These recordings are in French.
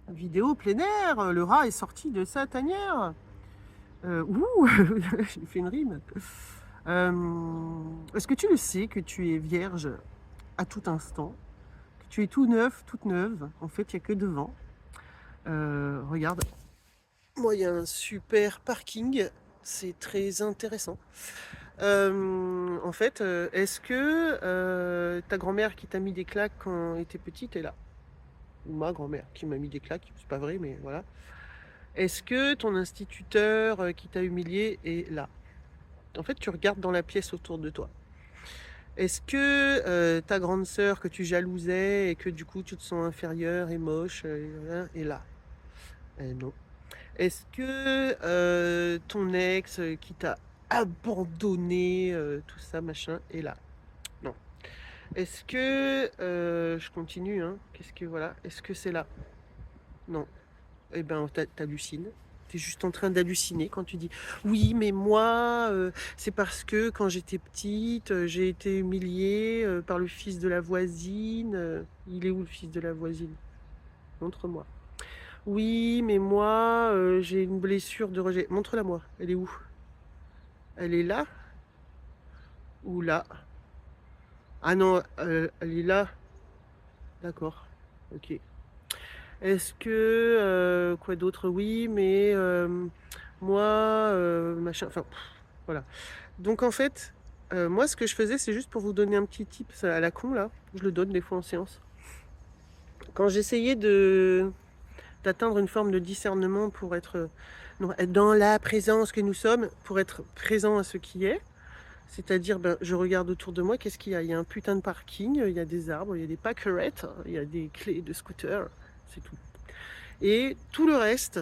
Vidéo plein air, le rat est sorti de sa tanière. Ouh, j'ai fait une rime. Est-ce que tu le sais que tu es vierge à tout instant, que tu es tout neuf, toute neuve, en fait, il n'y a que devant. Regarde, moi, il y a un super parking, c'est très intéressant. En fait, est-ce que ta grand-mère qui t'a mis des claques quand tu étais petite est là? Ou ma grand-mère qui m'a mis des claques, c'est pas vrai, mais voilà. Est-ce que ton instituteur qui t'a humilié est là? En fait, tu regardes dans la pièce autour de toi. Est-ce que ta grande sœur que tu jalousais et que du coup tu te sens inférieure et moche est là? Non. Est-ce que ton ex qui t'a abandonné, tout ça, machin, est là? Non. Est-ce que, je continue, hein, qu'est-ce que, voilà, est-ce que c'est là? Non. Eh ben, t'hallucines. T'es juste en train d'halluciner quand tu dis oui, mais moi, c'est parce que quand j'étais petite, j'ai été humiliée par le fils de la voisine. Il est où le fils de la voisine? Montre-moi. Oui, mais moi, j'ai une blessure de rejet. Montre-la moi. Elle est où? Elle est là ou là? Ah non, elle est là. D'accord. Ok. Est-ce que quoi d'autre? Oui, mais moi, machin. Enfin, voilà. Donc en fait, moi ce que je faisais, c'est juste pour vous donner un petit tip à la con là. Je le donne des fois en séance. Quand j'essayais de d'atteindre une forme de discernement pour être non, être dans la présence que nous sommes, pour être présent à ce qui est. C'est-à-dire, ben, je regarde autour de moi, qu'est-ce qu'il y a? Il y a un putain de parking, il y a des arbres, il y a des pâquerettes, il y a des clés de scooter, c'est tout. Et tout le reste,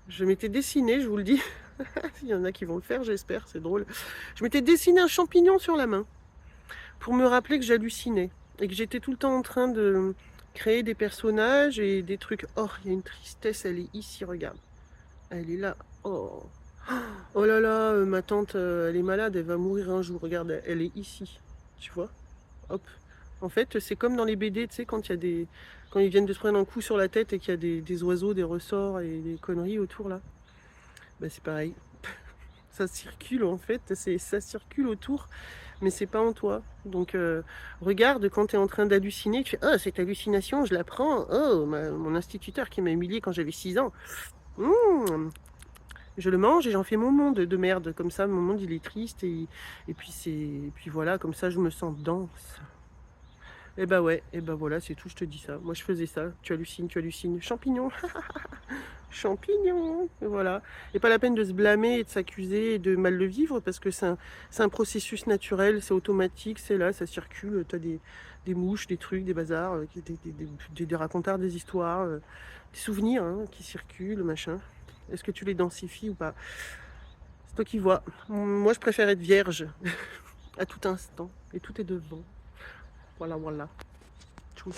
je m'étais dessiné, je vous le dis, il y en a qui vont le faire, j'espère, c'est drôle. Je m'étais dessiné un champignon sur la main pour me rappeler que j'hallucinais et que j'étais tout le temps en train de créer des personnages et des trucs. Oh, il y a une tristesse, elle est ici, regarde. Elle est là. Oh, oh là là, ma tante, elle est malade, elle va mourir un jour. Regarde, elle est ici. Tu vois? Hop. En fait, c'est comme dans les BD, tu sais, quand il y a des. Quand ils viennent de se prendre un coup sur la tête et qu'il y a des oiseaux, des ressorts et des conneries autour là. Ben, c'est pareil. Ça circule en fait, ça circule autour, mais c'est pas en toi. Donc regarde quand tu es en train d'halluciner, tu fais oh cette hallucination, je la prends. Oh mon instituteur qui m'a humilié quand j'avais 6 ans. Mmh, je le mange et j'en fais mon monde de merde. Comme ça, mon monde il est triste et puis voilà, comme ça je me sens dense. Et bah ouais, et bah voilà, c'est tout, je te dis ça. Moi je faisais ça. Tu hallucines, tu hallucines. Champignon. Champignons, voilà. Et pas la peine de se blâmer et de s'accuser et de mal le vivre parce que c'est un processus naturel, c'est automatique, c'est là, ça circule. Tu as des mouches, des trucs, des bazars, des racontars, des histoires, des souvenirs hein, qui circulent, machin. Est-ce que tu les densifies ou pas? C'est toi qui vois. Moi, je préfère être vierge à tout instant et tout est devant. Voilà, voilà. Tchuss.